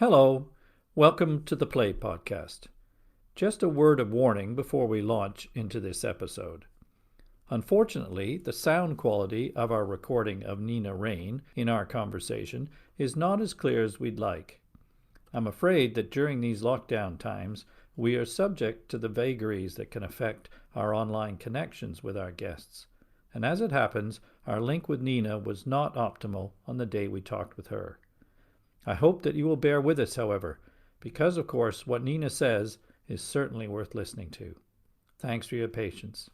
Hello, welcome to the Play Podcast. Just a word of warning before we launch into this episode. Unfortunately, the sound quality of our recording of Nina Raine in our conversation is not as clear as we'd like. I'm afraid that during these lockdown times, we are subject to the vagaries that can affect our online connections with our guests. And as it happens, our link with Nina was not optimal on the day we talked with her. I hope that you will bear with us, however, because, of course, what Nina says is certainly worth listening to. Thanks for your patience.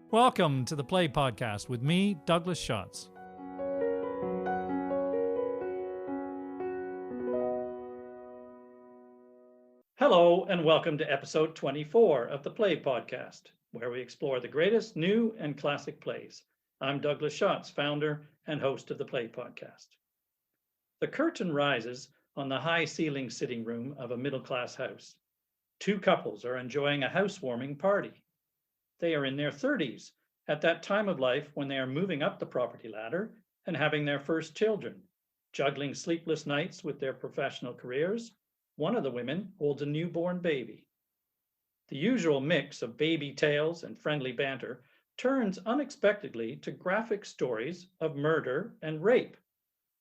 Welcome to the Play Podcast with me, Douglas Schatz. Hello, and welcome to episode 24 of the Play Podcast, where we explore the greatest new and classic plays. I'm Douglas Schatz, founder and host of the Play Podcast. The curtain rises on the high-ceilinged sitting room of a middle-class house. Two couples are enjoying a housewarming party. They are in their 30s, at that time of life when they are moving up the property ladder and having their first children, juggling sleepless nights with their professional careers. One of the women holds a newborn baby. The usual mix of baby tales and friendly banter turns unexpectedly to graphic stories of murder and rape.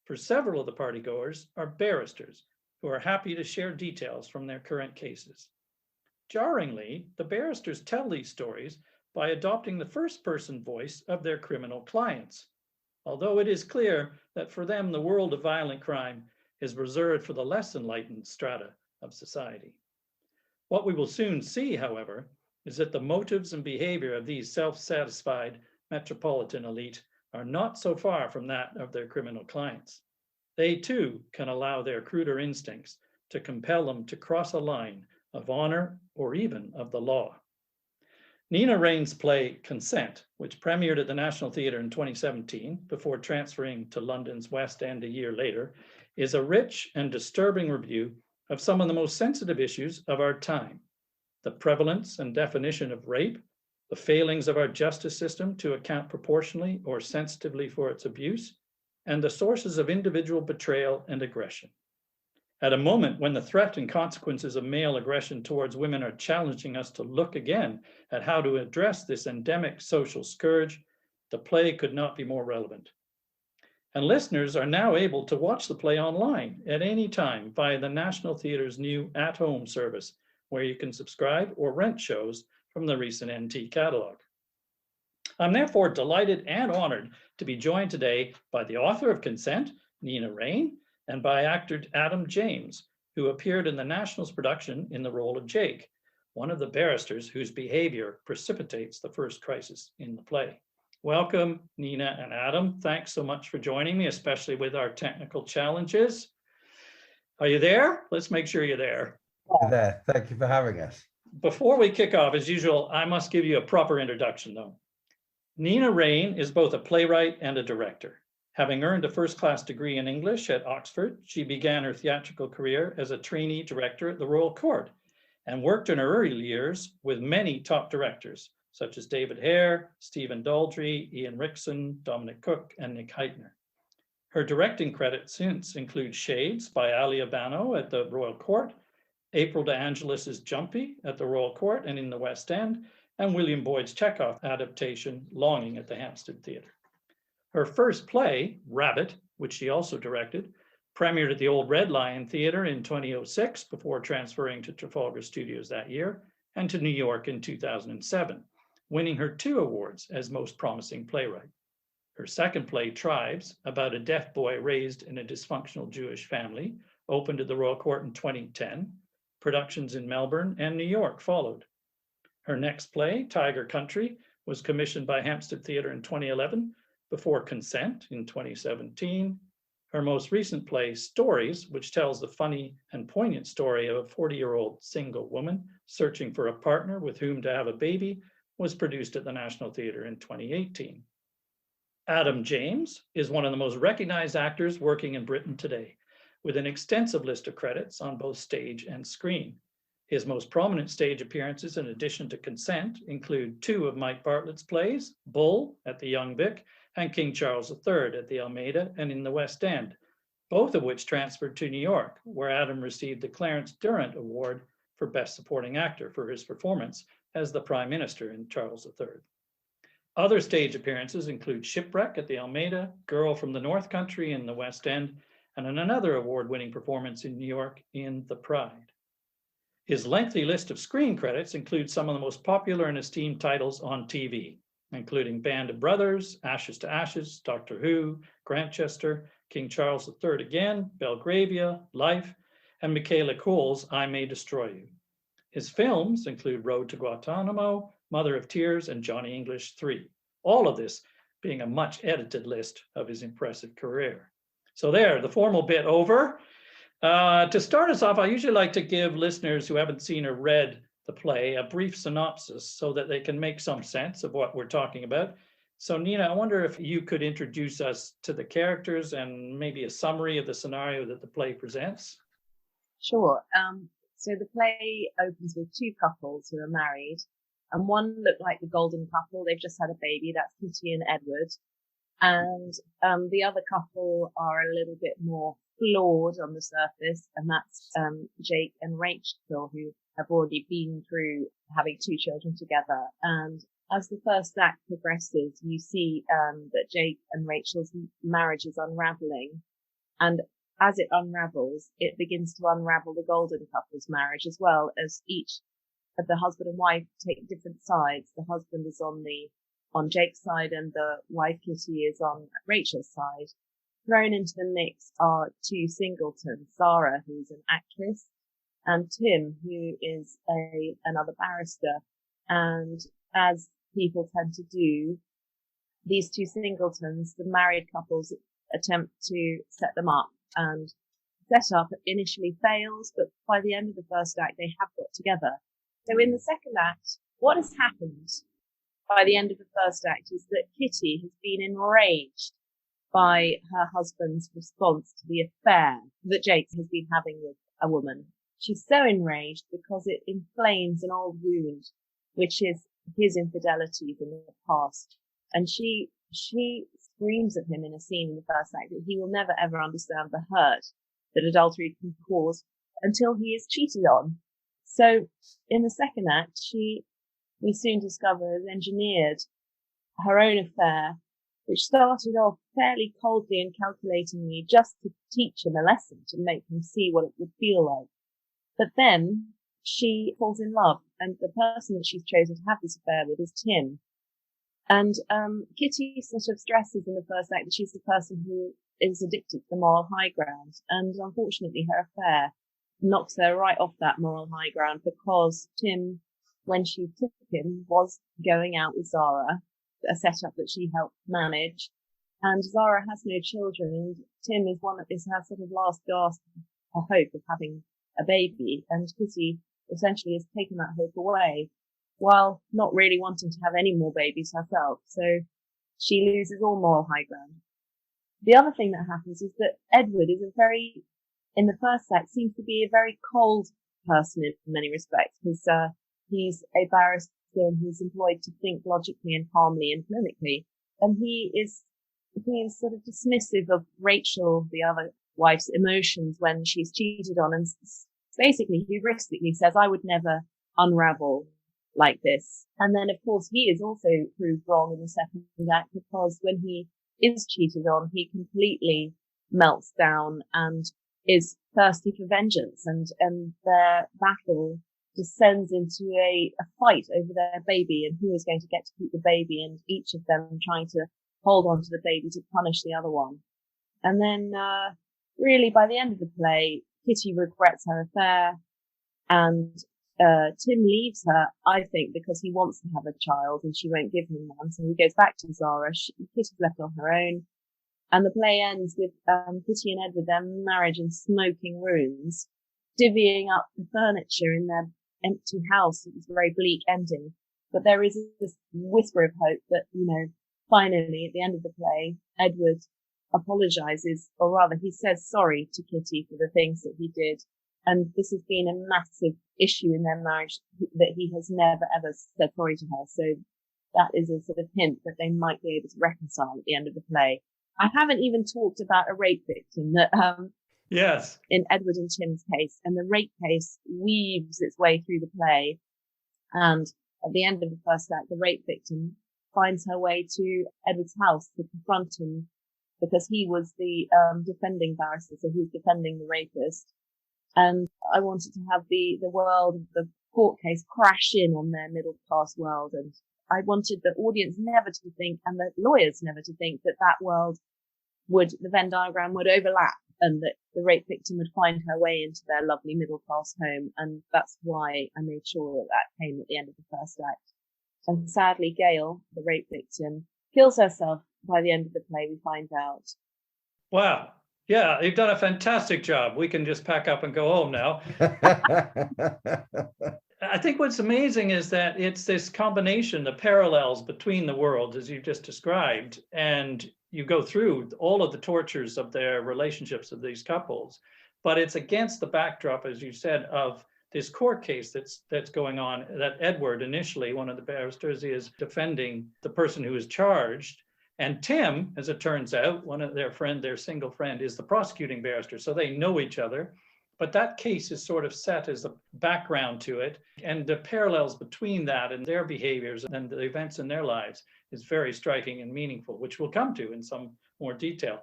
For several of the partygoers are barristers who are happy to share details from their current cases. Jarringly, the barristers tell these stories by adopting the first-person voice of their criminal clients, although it is clear that for them the world of violent crime is reserved for the less enlightened strata of society. What we will soon see, however, is that the motives and behavior of these self-satisfied metropolitan elite are not so far from that of their criminal clients. They too can allow their cruder instincts to compel them to cross a line of honor or even of the law. Nina Raine's play Consent, which premiered at the National Theatre in 2017 before transferring to London's West End a year later, is a rich and disturbing review of some of the most sensitive issues of our time: the prevalence and definition of rape, the failings of our justice system to account proportionally or sensitively for its abuse, and the sources of individual betrayal and aggression. At a moment when the threat and consequences of male aggression towards women are challenging us to look again at how to address this endemic social scourge, the play could not be more relevant. And listeners are now able to watch the play online at any time via the National Theatre's new at-home service, where you can subscribe or rent shows from the recent NT catalog. I'm therefore delighted and honored to be joined today by the author of Consent, Nina Raine, and by actor Adam James, who appeared in the National's production in the role of Jake, one of the barristers whose behavior precipitates the first crisis in the play. Welcome, Nina and Adam. Thanks so much for joining me, especially with our technical challenges. Are you there? Let's make sure you're there. There. Thank you for having us. Before we kick off, as usual, I must give you a proper introduction, though. Nina Raine is both a playwright and a director. Having earned a first-class degree in English at Oxford, she began her theatrical career as a trainee director at the Royal Court and worked in her early years with many top directors, such as David Hare, Stephen Daldry, Ian Rickson, Dominic Cook, and Nick Heitner. Her directing credits since include Shades by Ali Abano at the Royal Court, April de Angelis's Jumpy at the Royal Court and in the West End, and William Boyd's Chekhov adaptation, Longing at the Hampstead Theatre. Her first play, Rabbit, which she also directed, premiered at the Old Red Lion Theatre in 2006 before transferring to Trafalgar Studios that year and to New York in 2007, winning her 2 awards as Most Promising Playwright. Her second play, Tribes, about a deaf boy raised in a dysfunctional Jewish family, opened at the Royal Court in 2010. Productions in Melbourne and New York followed. Her next play, Tiger Country, was commissioned by Hampstead Theatre in 2011, before Consent in 2017. Her most recent play, Stories, which tells the funny and poignant story of a 40-year-old single woman searching for a partner with whom to have a baby, was produced at the National Theatre in 2018. Adam James is one of the most recognized actors working in Britain today, with an extensive list of credits on both stage and screen. His most prominent stage appearances, in addition to Consent, include 2 of Mike Bartlett's plays, Bull at the Young Vic and King Charles III at the Almeida and in the West End, both of which transferred to New York, where Adam received the Clarence Durrant Award for Best Supporting Actor for his performance as the Prime Minister in Charles III. Other stage appearances include Shipwreck at the Almeida, Girl from the North Country in the West End, and in another award-winning performance in New York in The Pride. His lengthy list of screen credits includes some of the most popular and esteemed titles on TV, including Band of Brothers, Ashes to Ashes, Doctor Who, Grantchester, King Charles III Again, Belgravia, Life, and Michaela Coel's I May Destroy You. His films include Road to Guantanamo, Mother of Tears, and Johnny English 3. All of this being a much edited list of his impressive career. So there, the formal bit over. To start us off, I usually like to give listeners who haven't seen or read the play a brief synopsis so that they can make some sense of what we're talking about. So Nina, I wonder if you could introduce us to the characters and maybe a summary of the scenario that the play presents. Sure. So the play opens with 2 couples who are married, and one looked like the golden couple. They've just had a baby. That's Kitty and Edward. And the other couple are a little bit more flawed on the surface, and that's Jake and Rachel, who have already been through having 2 children together. And as the first act progresses, you see that Jake and Rachel's marriage is unraveling, and as it unravels, it begins to unravel the golden couple's marriage as well, as each of the husband and wife take different sides. The husband is on Jake's side, and the wife Kitty is on Rachel's side. Thrown into the mix are 2 singletons, Zara, who's an actress, and Tim, who is another barrister. And as people tend to do, these 2 singletons, the married couples attempt to set them up, and set up initially fails, but by the end of the first act, they have got together. So in the second act, what has happened by the end of the first act is that Kitty has been enraged by her husband's response to the affair that Jake has been having with a woman. She's so enraged because it inflames an old wound, which is his infidelities in the past. And she screams at him in a scene in the first act that he will never ever understand the hurt that adultery can cause until he is cheated on. So in the second act, we soon discover, has engineered her own affair, which started off fairly coldly and calculatingly just to teach him a lesson, to make him see what it would feel like. But then she falls in love, and the person that she's chosen to have this affair with is Tim. And Kitty sort of stresses in the first act that she's the person who is addicted to the moral high ground, and unfortunately her affair knocks her right off that moral high ground, because Tim, when she took him, was going out with Zara, a setup that she helped manage, and Zara has no children, and Tim is her sort of last gasp of hope of having a baby, and Kitty essentially has taken that hope away, while not really wanting to have any more babies herself. So she loses all moral high ground. The other thing that happens is that Edward is in the first act, seems to be a very cold person in many respects, because he's a barrister and he's employed to think logically and calmly and clinically. And he is sort of dismissive of Rachel, the other wife's, emotions when she's cheated on, and basically heuristically says, I would never unravel like this. And then, of course, he is also proved wrong in the second act, because when he is cheated on, he completely melts down and is thirsty for vengeance, and their battle descends into a fight over their baby and who is going to get to keep the baby, and each of them trying to hold on to the baby to punish the other one. And then, really by the end of the play, Kitty regrets her affair, and Tim leaves her, I think, because he wants to have a child and she won't give him one. So he goes back to Zara. Kitty's left on her own. And the play ends with Kitty and Edward, their marriage in smoking ruins, divvying up the furniture in their empty house. It was a very bleak ending. But there is this whisper of hope that, finally, at the end of the play, Edward apologizes, or rather he says sorry to Kitty for the things that he did. And this has been a massive issue in their marriage that he has never ever said sorry to her. So that is a sort of hint that they might be able to reconcile at the end of the play. I haven't even talked about a rape victim that, Yes. in Edward and Tim's case, and the rape case weaves its way through the play. And at the end of the first act, the rape victim finds her way to Edward's house to confront him because he was the defending barrister, so he was defending the rapist. And I wanted to have the world of the court case crash in on their middle class world. And I wanted the audience never to think, and the lawyers never to think, that world the Venn diagram would overlap and that the rape victim would find her way into their lovely middle class home. And that's why I made sure that came at the end of the first act. And sadly, Gail, the rape victim, kills herself by the end of the play, we find out. Wow. Yeah, you've done a fantastic job. We can just pack up and go home now. I think what's amazing is that it's this combination, the parallels between the worlds, as you just described, and you go through all of the tortures of their relationships of these couples, but it's against the backdrop, as you said, of this court case that's going on, that Edward, initially, one of the barristers, is defending the person who is charged. And Tim, as it turns out, one of their single friend, is the prosecuting barrister. So they know each other. But that case is sort of set as a background to it. And the parallels between that and their behaviors and the events in their lives is very striking and meaningful, which we'll come to in some more detail.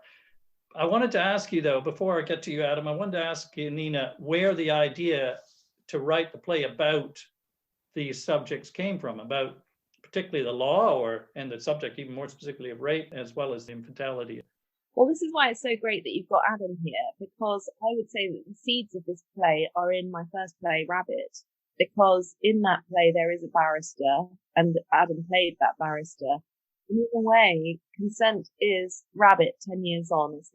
I wanted to ask you, though, before I get to you, Adam, I wanted to ask you, Nina, where the idea to write the play about these subjects came from, about particularly the law and the subject, even more specifically, of rape, as well as the infidelity. Well, this is why it's so great that you've got Adam here, because I would say that the seeds of this play are in my first play, Rabbit, because in that play there is a barrister, and Adam played that barrister. In a way, Consent is Rabbit 10 years on. It's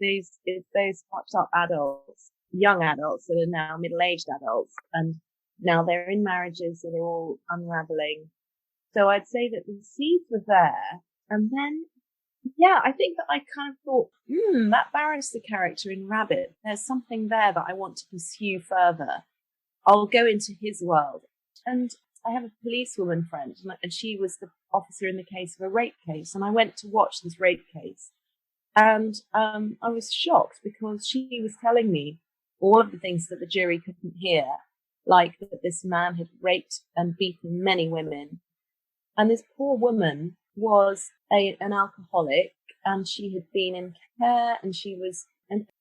those fucked up adults, young adults that are now middle-aged adults, and now they're in marriages that are all unraveling. So I'd say that the seeds were there, and then, yeah, I think that I kind of thought, that barrister character in Rabbit, there's something there that I want to pursue further. I'll go into his world. And I have a policewoman friend, and she was the officer in the case of a rape case, and I went to watch this rape case. And I was shocked because she was telling me all of the things that the jury couldn't hear, like that this man had raped and beaten many women. And this poor woman was an alcoholic, and she had been in care, and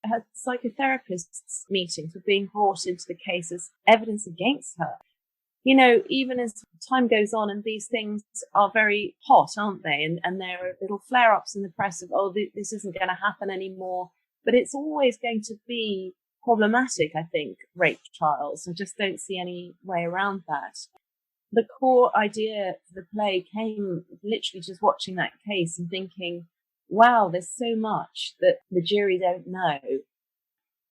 her psychotherapist's meetings were being brought into the case as evidence against her. You know, even as time goes on, and these things are very hot, aren't they? And there are little flare-ups in the press of, this isn't going to happen anymore. But it's always going to be problematic, I think, rape trials. I just don't see any way around that. The core idea for the play came literally just watching that case and thinking, wow, there's so much that the jury don't know.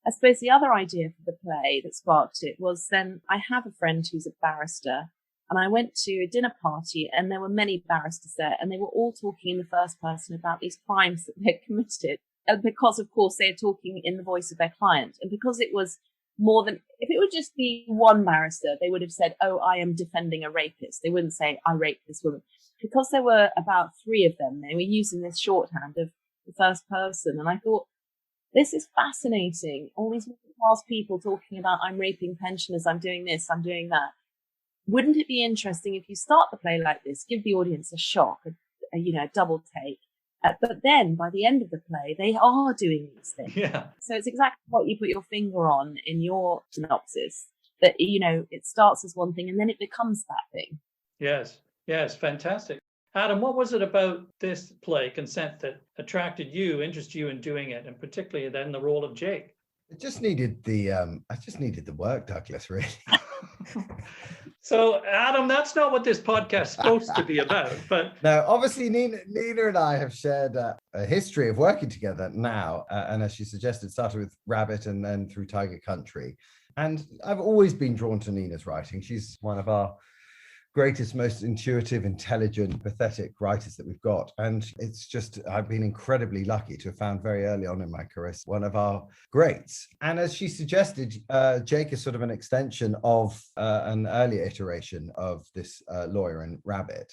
I suppose the other idea for the play that sparked it was then I have a friend who's a barrister, and I went to a dinner party and there were many barristers there, and they were all talking in the first person about these crimes that they'd committed. And because, of course, they are talking in the voice of their client. And because it was more than, if it would just be one barrister, they would have said, I am defending a rapist. They wouldn't say, I raped this woman. Because there were about 3 of them, they were using this shorthand of the first person. And I thought, this is fascinating. All these middle-class people talking about, I'm raping pensioners, I'm doing this, I'm doing that. Wouldn't it be interesting if you start the play like this, give the audience a shock, a double take, but then by the end of the play, they are doing these things. Yeah. So it's exactly what you put your finger on in your synopsis, that, it starts as one thing and then it becomes that thing. Yes, fantastic. Adam, what was it about this play, Consent, that attracted you, interested you in doing it, and particularly then the role of Jake? It just needed I just needed the work, Douglas, really. So, Adam, that's not what this podcast is supposed to be about. But no, obviously, Nina and I have shared a history of working together now, and as she suggested, started with Rabbit and then through Tiger Country. And I've always been drawn to Nina's writing. She's one of our greatest, most intuitive, intelligent, pathetic writers that we've got. And it's just, I've been incredibly lucky to have found very early on in my career one of our greats. And as she suggested, Jake is sort of an extension of an earlier iteration of this lawyer in Rabbit.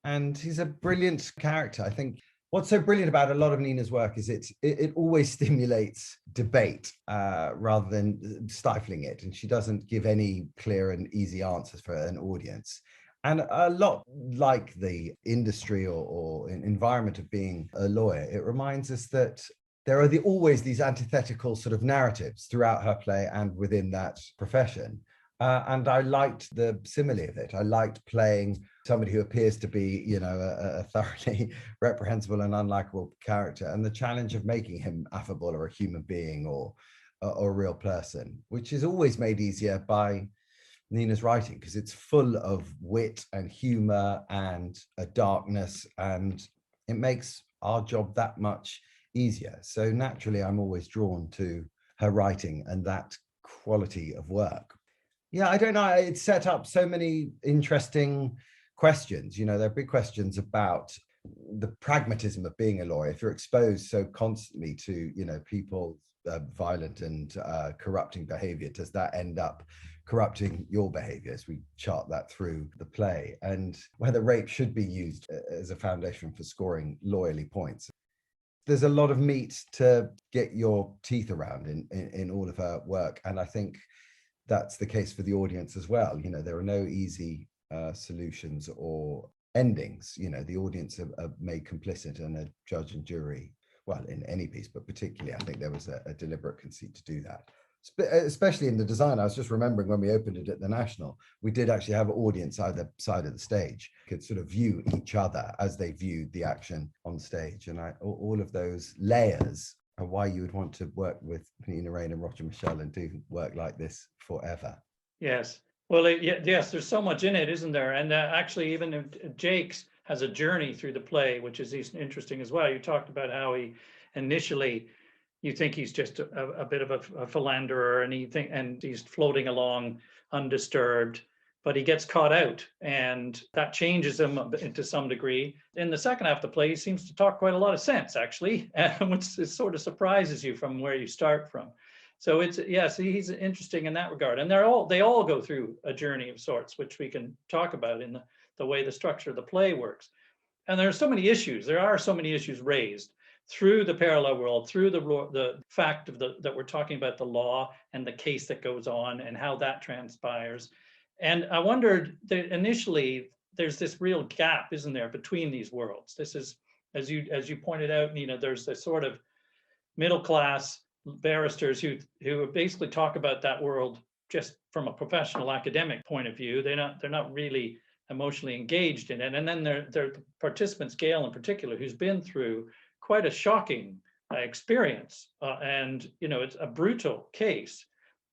And he's a brilliant character. I think what's so brilliant about a lot of Nina's work is it always stimulates debate rather than stifling it. And she doesn't give any clear and easy answers for an audience. And a lot like the industry or environment of being a lawyer, it reminds us that there are always these antithetical sort of narratives throughout her play and within that profession. And I liked the simile of it. I liked playing somebody who appears to be, a thoroughly reprehensible and unlikable character, and the challenge of making him affable or a human being or a real person, which is always made easier by Nina's writing because it's full of wit and humor and a darkness, and it makes our job that much easier. So naturally, I'm always drawn to her writing and that quality of work. Yeah, I don't know. It set up so many interesting questions. There are big questions about the pragmatism of being a lawyer. If you're exposed so constantly to, people's violent and corrupting behavior, does that end up corrupting your behavior? As we chart that through the play, and whether rape should be used as a foundation for scoring lawyerly points. There's a lot of meat to get your teeth around in all of her work, and I think that's the case for the audience as well. There are no easy solutions or endings. The audience are made complicit, and a judge and jury, well, in any piece, but particularly I think there was a deliberate conceit to do that, especially in the design. I was just remembering when we opened it at the National, we did actually have an audience either side of the stage, could sort of view each other as they viewed the action on stage. And all of those layers are why you would want to work with Nina Raine and Roger Michelle and do work like this forever. Yes. Well, yes, there's so much in it, isn't there? And actually, even Jake's has a journey through the play, which is interesting as well. You talked about how he initially, you think he's just a bit of a philanderer, and he's floating along undisturbed, but he gets caught out, and that changes him to some degree. In the second half of the play, he seems to talk quite a lot of sense, actually, which sort of surprises you from where you start from. So he's interesting in that regard, and they all go through a journey of sorts, which we can talk about in the way the structure of the play works. And there are so many issues. There are so many issues raised through the parallel world, through the fact of that we're talking about the law and the case that goes on and how that transpires. And I wondered that initially there's this real gap, isn't there, between these worlds? This is, as you pointed out, Nina, there's this sort of middle class barristers who basically talk about that world just from a professional academic point of view. They're not really emotionally engaged in it. And then there the participants, Gail in particular, who's been through quite a shocking experience, and it's a brutal case.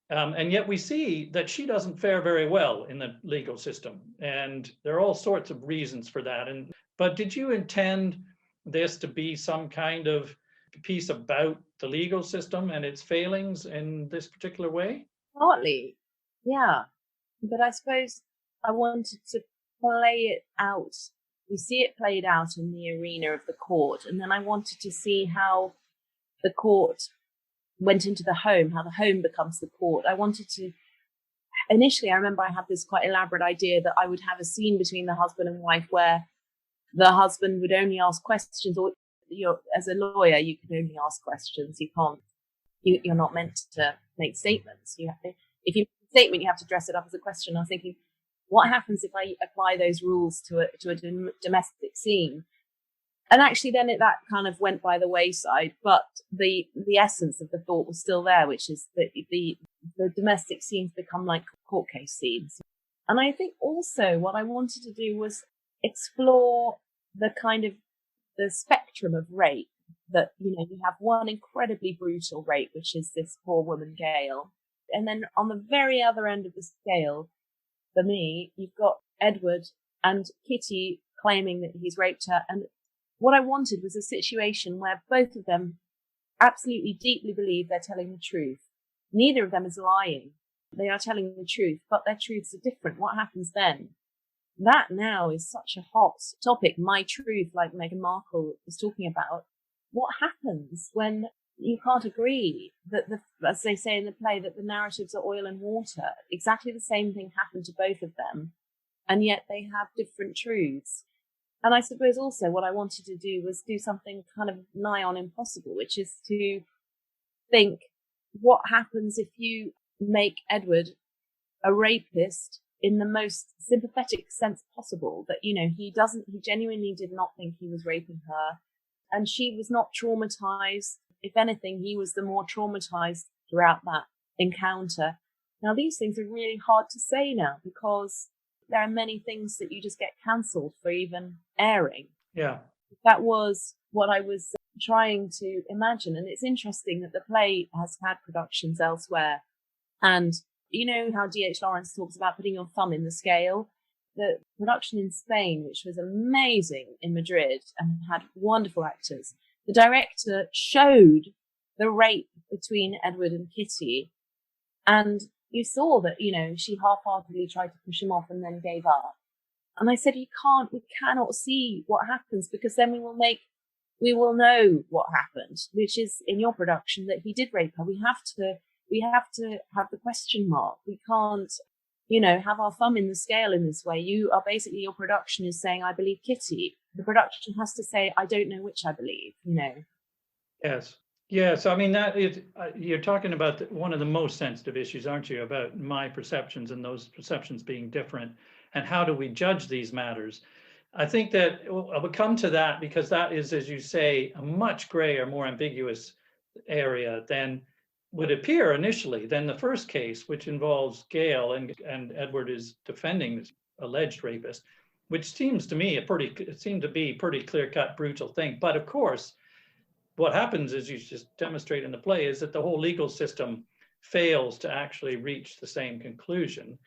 And yet we see that she doesn't fare very well in the legal system, and there are all sorts of reasons for that. But did you intend this to be some kind of piece about the legal system and its failings in this particular way? Partly, yeah. But I suppose I wanted to play it out. We see it played out in the arena of the court, and then I wanted to see how the court went into the home, how the home becomes the court. Initially, I remember I had this quite elaborate idea that I would have a scene between the husband and wife where the husband would only ask questions, or as a lawyer, you can only ask questions. You're not meant to make statements. If you make a statement, you have to dress it up as a question. I was thinking, what happens if I apply those rules to a domestic scene? And actually then that kind of went by the wayside, but the essence of the thought was still there, which is that the domestic scenes become like court case scenes. And I think also what I wanted to do was explore the kind of the spectrum of rape, that, you have one incredibly brutal rape, which is this poor woman, Gail. And then on the very other end of the scale, for me, you've got Edward and Kitty claiming that he's raped her. And what I wanted was a situation where both of them absolutely deeply believe they're telling the truth. Neither of them is lying. They are telling the truth, but their truths are different. What happens then? that now is such a hot topic. My truth, like Meghan Markle is talking about. What happens when you can't agree that, as they say in the play, that the narratives are oil and water? Exactly the same thing happened to both of them, and yet they have different truths. And I suppose also what I wanted to do was do something kind of nigh on impossible, which is to think, what happens if you make Edward a rapist in the most sympathetic sense possible? That, he genuinely did not think he was raping her, and she was not traumatized. If anything, he was the more traumatized throughout that encounter. Now, these things are really hard to say now, because there are many things that you just get cancelled for even airing. Yeah. That was what I was trying to imagine. And it's interesting that the play has had productions elsewhere. And you know how D.H. Lawrence talks about putting your thumb in the scale? The production in Spain, which was amazing in Madrid and had wonderful actors, the director showed the rape between Edward and Kitty. And you saw that, she half-heartedly tried to push him off and then gave up. And I said, we cannot see what happens, because then we will know what happened, which is in your production that he did rape her. We have to have the question mark. We can't, have our thumb in the scale in this way. Your production is saying, I believe Kitty. The production has to say, I don't know which I believe, Yes. Yes. I mean, that is, you're talking about one of the most sensitive issues, aren't you? About my perceptions and those perceptions being different. And how do we judge these matters? I think that I would come to that, because that is, as you say, a much grayer, more ambiguous area than would appear initially than the first case, which involves Gail and Edward is defending this alleged rapist, which seems to me it seemed to be pretty clear-cut, brutal thing. But of course, what happens, as you just demonstrate in the play, is that the whole legal system fails to actually reach the same conclusion.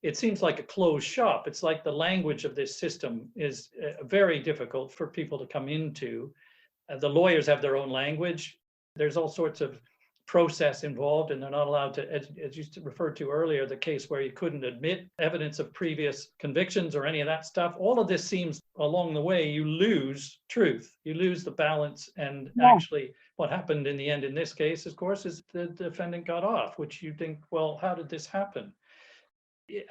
It seems like a closed shop. It's like the language of this system is very difficult for people to come into. The lawyers have their own language. There's all sorts of process involved, and they're not allowed to, as you referred to earlier, the case where you couldn't admit evidence of previous convictions or any of that stuff. All of this seems along the way, you lose truth, you lose the balance. And actually what happened in the end in this case, of course, is the defendant got off, which you think, well, how did this happen?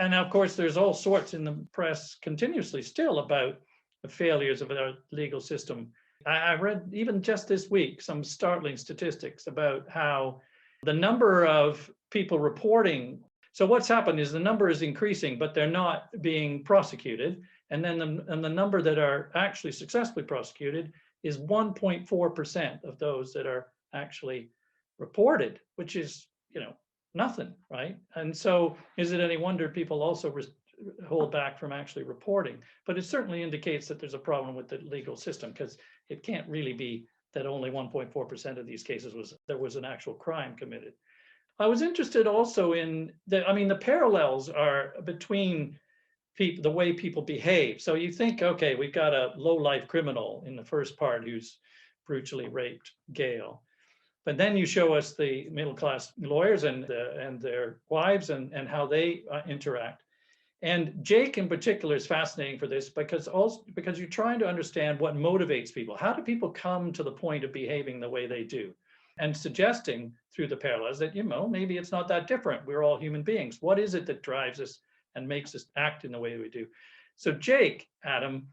And of course, there's all sorts in the press continuously still about the failures of our legal system. I read even just this week some startling statistics about how the number of people reporting. So what's happened is the number is increasing, but they're not being prosecuted. And then the number that are actually successfully prosecuted is 1.4% of those that are actually reported, which is, nothing, right? And so is it any wonder people also hold back from actually reporting? But it certainly indicates that there's a problem with the legal system, because it can't really be that only 1.4% of these cases there was an actual crime committed. I was interested also in the parallels are between the way people behave. So you think, okay, we've got a low-life criminal in the first part who's brutally raped Gail. But then you show us the middle-class lawyers and their wives and how they interact. And Jake in particular is fascinating for this, because you're trying to understand what motivates people. How do people come to the point of behaving the way they do? And suggesting through the parallels that, maybe it's not that different. We're all human beings. What is it that drives us and makes us act in the way we do? So Jake, Adam,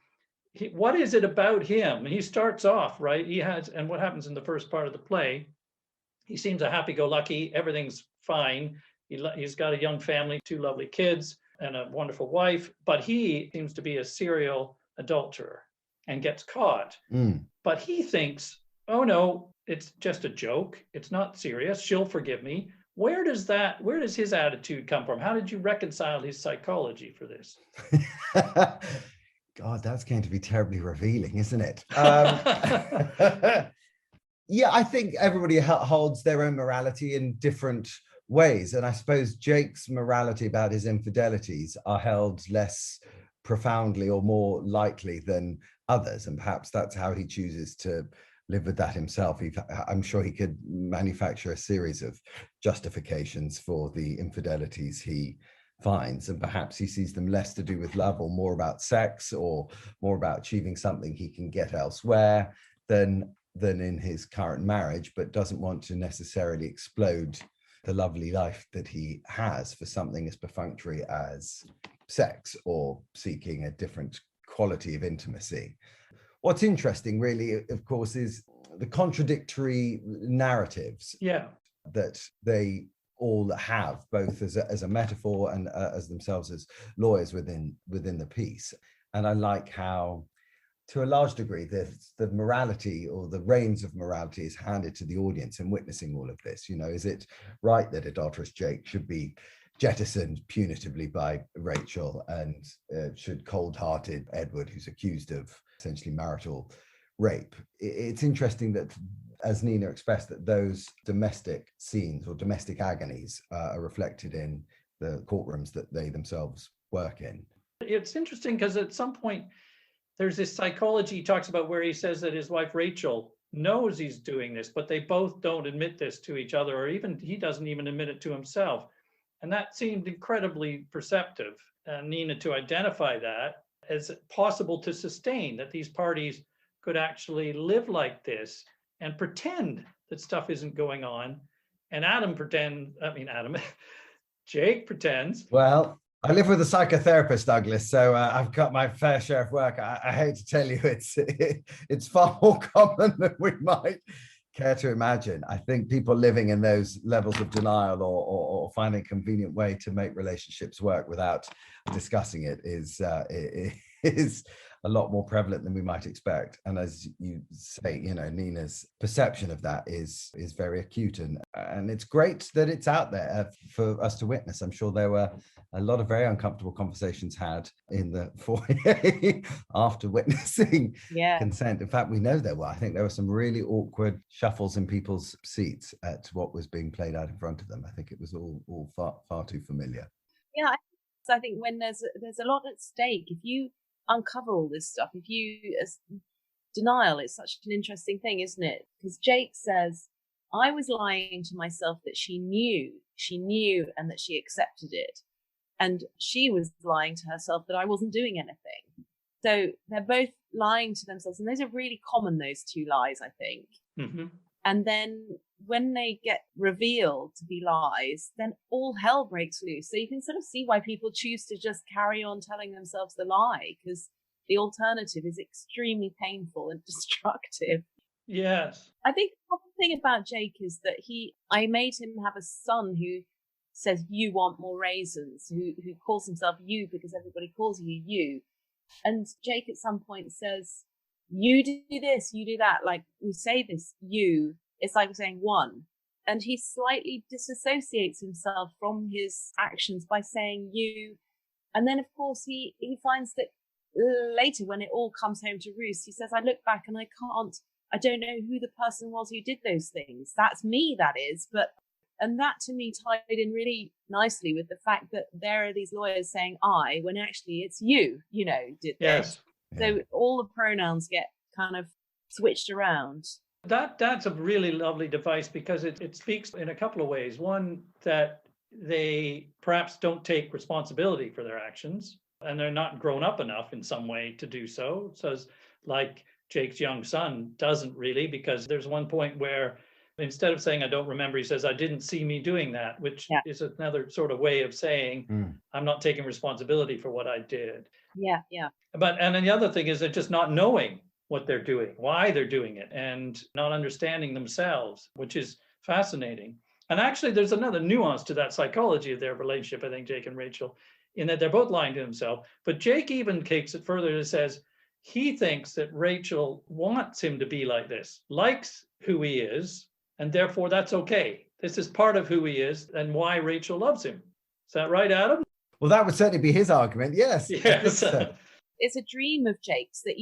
what is it about him? He starts off, right? And what happens in the first part of the play, he seems a happy-go-lucky, everything's fine. He's got a young family, 2 lovely kids and a wonderful wife, but he seems to be a serial adulterer and gets caught. But he thinks, oh no, it's just a joke. It's not serious. She'll forgive me. Where does his attitude come from? How did you reconcile his psychology for this? God, that's going to be terribly revealing, isn't it? Yeah, I think everybody holds their own morality in different ways. And I suppose Jake's morality about his infidelities are held less profoundly or more lightly than others. And perhaps that's how he chooses to live with that himself. I'm sure he could manufacture a series of justifications for the infidelities he finds, and perhaps he sees them less to do with love or more about sex or more about achieving something he can get elsewhere than in his current marriage, but doesn't want to necessarily explode the lovely life that he has for something as perfunctory as sex or seeking a different quality of intimacy. What's interesting, really, of course, is the contradictory narratives that they all have, both as a metaphor and as themselves as lawyers within the piece. And I like how, to a large degree, the morality or the reins of morality is handed to the audience in witnessing all of this. You know, is it right that adulterous Jake should be jettisoned punitively by Rachel, and should cold-hearted Edward, who's accused of essentially marital rape? It's interesting that, as Nina expressed, that those domestic scenes or domestic agonies are reflected in the courtrooms that they themselves work in. It's interesting because at some point there's this psychology he talks about where he says that his wife Rachel knows he's doing this, but they both don't admit this to each other, or even he doesn't even admit it to himself. And that seemed incredibly perceptive, Nina, to identify that as possible to sustain, that these parties could actually live like this and pretend that stuff isn't going on. And Jake pretends. Well, I live with a psychotherapist, Douglas, so I've got my fair share of work. I hate to tell you, it's far more common than we might care to imagine. I think people living in those levels of denial or finding a convenient way to make relationships work without discussing it is a lot more prevalent than we might expect. And as you say, you know, Nina's perception of that is very acute, and it's great that it's out there for us to witness. I'm sure there were a lot of very uncomfortable conversations had in the foyer after witnessing consent. In fact, we know there were. I think there were some really awkward shuffles in people's seats at what was being played out in front of them. I think it was all far too familiar. Yeah, I think when there's a lot at stake, if you uncover all this stuff, if you denial is such an interesting thing, isn't it? Because Jake says, I was lying to myself that she knew and that she accepted it, and she was lying to herself that I wasn't doing anything. So they're both lying to themselves, and those are really common, those two lies, I think. Mm-hmm. And then when they get revealed to be lies, then all hell breaks loose. So you can sort of see why people choose to just carry on telling themselves the lie, because the alternative is extremely painful and destructive. Yes. I think the thing about Jake is that I made him have a son who says, you want more raisins, who calls himself you because everybody calls you. And Jake at some point says, you do this, you do that. Like, we say this, you, it's like we're saying one. And he slightly disassociates himself from his actions by saying you. And then, of course, he finds that later, when it all comes home to roost, he says, I look back and I don't know who the person was who did those things. That's me, that is. And that to me tied in really nicely with the fact that there are these lawyers saying I, when actually it's you, did this. So all the pronouns get kind of switched around. That's a really lovely device, because it speaks in a couple of ways. One, that they perhaps don't take responsibility for their actions, and they're not grown up enough in some way to do so. So like Jake's young son doesn't really, because there's one point where instead of saying I don't remember, he says I didn't see me doing that, which is another sort of way of saying I'm not taking responsibility for what I did. Yeah. And then the other thing is they're just not knowing what they're doing, why they're doing it, and not understanding themselves, which is fascinating. And actually, there's another nuance to that psychology of their relationship, I think, Jake and Rachel, in that they're both lying to themselves. But Jake even takes it further and says he thinks that Rachel wants him to be like this, likes who he is, and therefore that's okay. This is part of who he is and why Rachel loves him. Is that right, Adam? Well, that would certainly be his argument. Yes. It's a dream of Jake's that,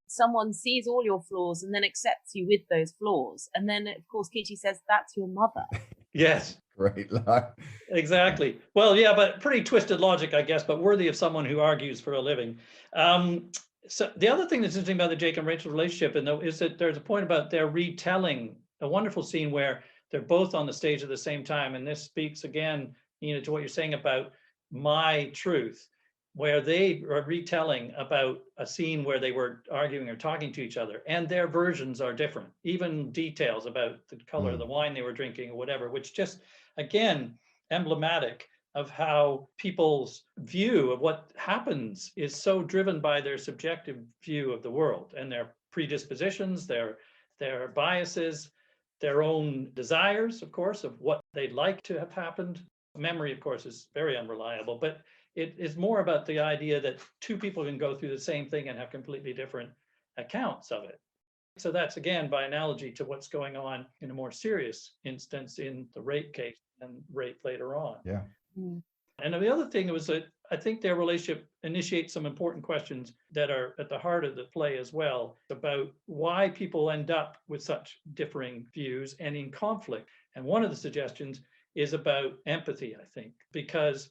someone sees all your flaws and then accepts you with those flaws. And then, of course, Kitty says, that's your mother. Yes. Great line. Exactly. Well, yeah, but pretty twisted logic, I guess, but worthy of someone who argues for a living. So the other thing that's interesting about the Jake and Rachel relationship is that there's a point about their retelling a wonderful scene where they're both on the stage at the same time. And this speaks again, to what you're saying about My Truth, where they are retelling about a scene where they were arguing or talking to each other, and their versions are different, even details about the color of the wine they were drinking or whatever, which just, again, emblematic of how people's view of what happens is so driven by their subjective view of the world and their predispositions, their biases, their own desires, of course, of what they'd like to have happened. Memory, of course, is very unreliable, but it is more about the idea that two people can go through the same thing and have completely different accounts of it. So that's, again, by analogy to what's going on in a more serious instance in the rape case and rape later on. Yeah. Mm. And the other thing was that I think their relationship initiates some important questions that are at the heart of the play as well, about why people end up with such differing views and in conflict. And one of the suggestions is about empathy, I think, because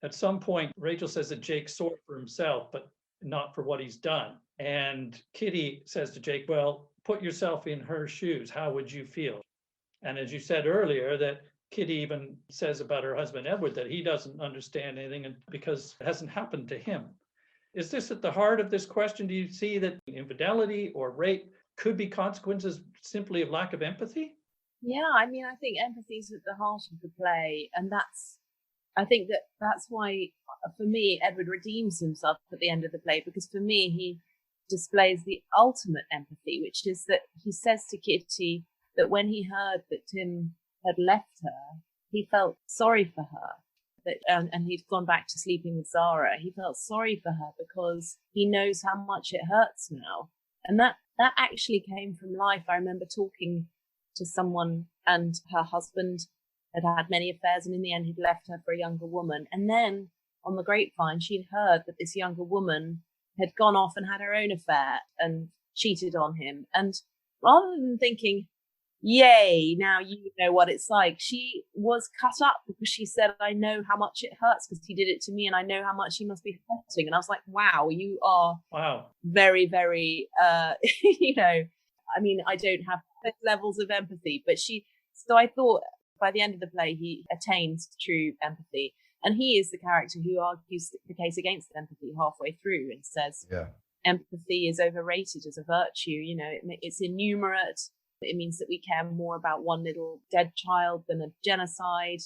at some point, Rachel says that Jake's sorry for himself, but not for what he's done. And Kitty says to Jake, well, put yourself in her shoes. How would you feel? And as you said earlier, that Kitty even says about her husband, Edward, that he doesn't understand anything because it hasn't happened to him. Is this at the heart of this question? Do you see that infidelity or rape could be consequences simply of lack of empathy? Yeah, I mean, I think empathy is at the heart of the play. And I think that's why, for me, Edward redeems himself at the end of the play, because for me, he displays the ultimate empathy, which is that he says to Kitty that when he heard that Tim had left her, he felt sorry for her. That and he'd gone back to sleeping with Zara. He felt sorry for her because he knows how much it hurts now. And that actually came from life. I remember talking to someone, and her husband had had many affairs, and in the end he'd left her for a younger woman. And then on the grapevine, she'd heard that this younger woman had gone off and had her own affair and cheated on him. And rather than thinking, yay, now you know what it's like, she was cut up because she said, I know how much it hurts because he did it to me, and I know how much he must be hurting. And I was like, wow, you are very, very, you know, I mean, I don't have those levels of empathy, but so I thought by the end of the play, he attains true empathy. And he is the character who argues the case against empathy halfway through and says, empathy is overrated as a virtue. You know, it's innumerate. It means that we care more about one little dead child than a genocide.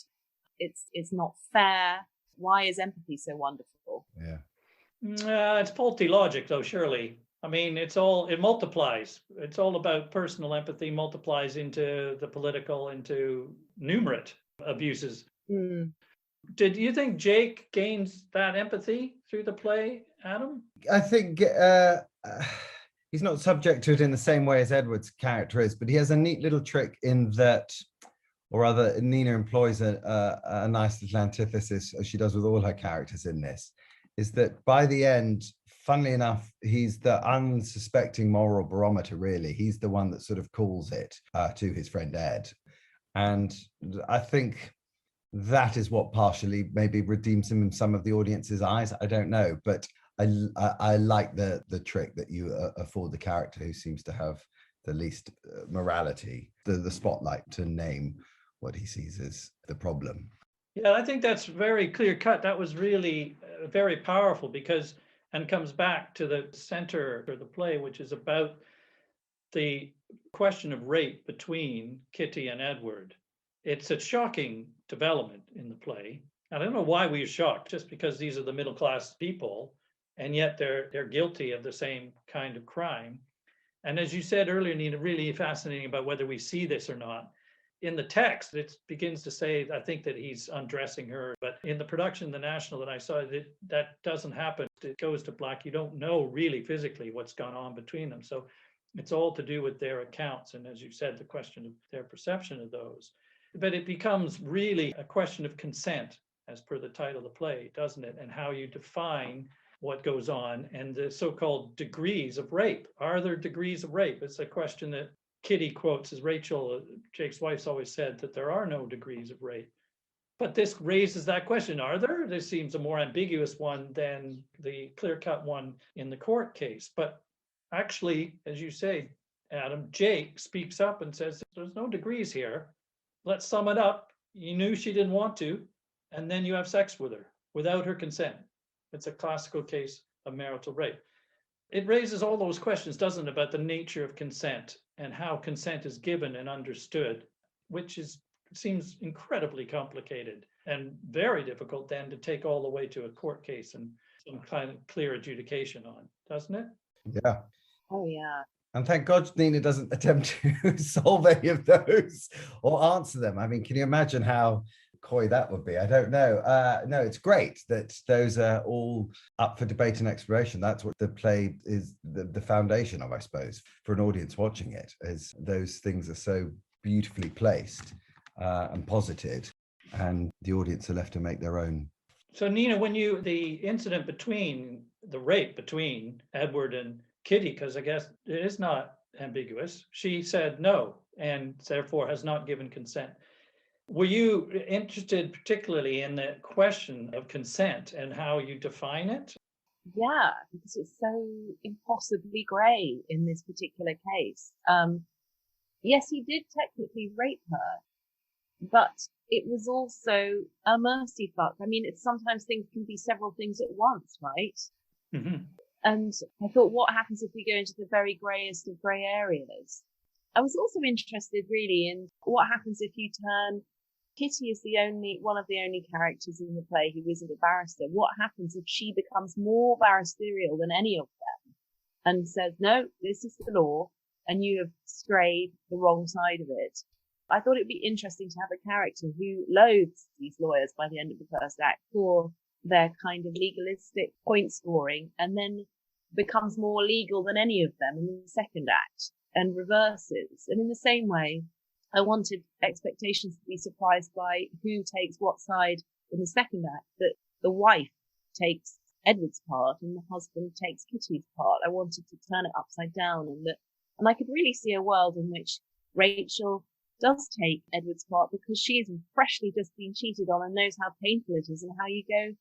It's not fair. Why is empathy so wonderful? Yeah. It's faulty logic, though, surely. I mean, it multiplies. It's all about personal empathy, multiplies into the political, into numerate abuses. Mm. Did you think Jake gains that empathy through the play, Adam? I think he's not subject to it in the same way as Edward's character is, but he has a neat little trick in that, or rather, Nina employs a nice little antithesis, as she does with all her characters in this, is that by the end, funnily enough, he's the unsuspecting moral barometer, really. He's the one that sort of calls it to his friend Ed. And I think that is what partially maybe redeems him in some of the audience's eyes. I don't know, but I like the trick that you afford the character who seems to have the least morality, the spotlight to name what he sees as the problem. Yeah, I think that's very clear cut. That was really very powerful because, and comes back to the center of the play, which is about the question of rape between Kitty and Edward. It's a shocking development in the play. I don't know why we are shocked, just because these are the middle class people, and yet they're guilty of the same kind of crime. And as you said earlier, Nina, really fascinating about whether we see this or not. In the text, it begins to say, I think, that he's undressing her. But in the production, the National that I saw, that doesn't happen. It goes to black. You don't know really physically what's gone on between them. So it's all to do with their accounts. And as you said, the question of their perception of those. But it becomes really a question of consent, as per the title of the play, doesn't it? And how you define what goes on and the so-called degrees of rape. Are there degrees of rape? It's a question that Kitty quotes as Rachel, Jake's wife's always said that there are no degrees of rape. But this raises that question, are there? This seems a more ambiguous one than the clear-cut one in the court case. But actually, as you say, Adam, Jake speaks up and says, there's no degrees here. Let's sum it up. You knew she didn't want to, and then you have sex with her. without her consent. It's a classical case of marital rape. It raises all those questions, doesn't it, about the nature of consent and how consent is given and understood, which seems incredibly complicated and very difficult then to take all the way to a court case and some kind of clear adjudication on, doesn't it? Yeah. Oh, yeah. And thank God Nina doesn't attempt to solve any of those or answer them. I mean, can you imagine how coy that would be? I don't know. No, it's great that those are all up for debate and exploration. That's what the play is the foundation of, I suppose, for an audience watching it, is those things are so beautifully placed and posited, and the audience are left to make their own. So Nina, the incident between the rape between Edward and Kitty, because I guess it is not ambiguous, she said no and therefore has not given consent. Were you interested particularly in the question of consent and how you define it? Yeah, because it's so impossibly grey in this particular case. Yes, he did technically rape her, but it was also a mercy fuck. I mean, it's sometimes things can be several things at once, right? Mm-hmm. And I thought, what happens if we go into the very greyest of grey areas? I was also interested really in what happens if you turn Kitty is one of the only characters in the play who isn't a barrister. What happens if she becomes more barristerial than any of them and says, no, this is the law and you have strayed the wrong side of it? I thought it'd be interesting to have a character who loathes these lawyers by the end of the first act for their kind of legalistic point scoring, and then becomes more legal than any of them in the second act and reverses. And in the same way, I wanted expectations to be surprised by who takes what side in the second act, that the wife takes Edward's part and the husband takes Kitty's part. I wanted to turn it upside down, and I could really see a world in which Rachel does take Edward's part because she's freshly just been cheated on and knows how painful it is and how you go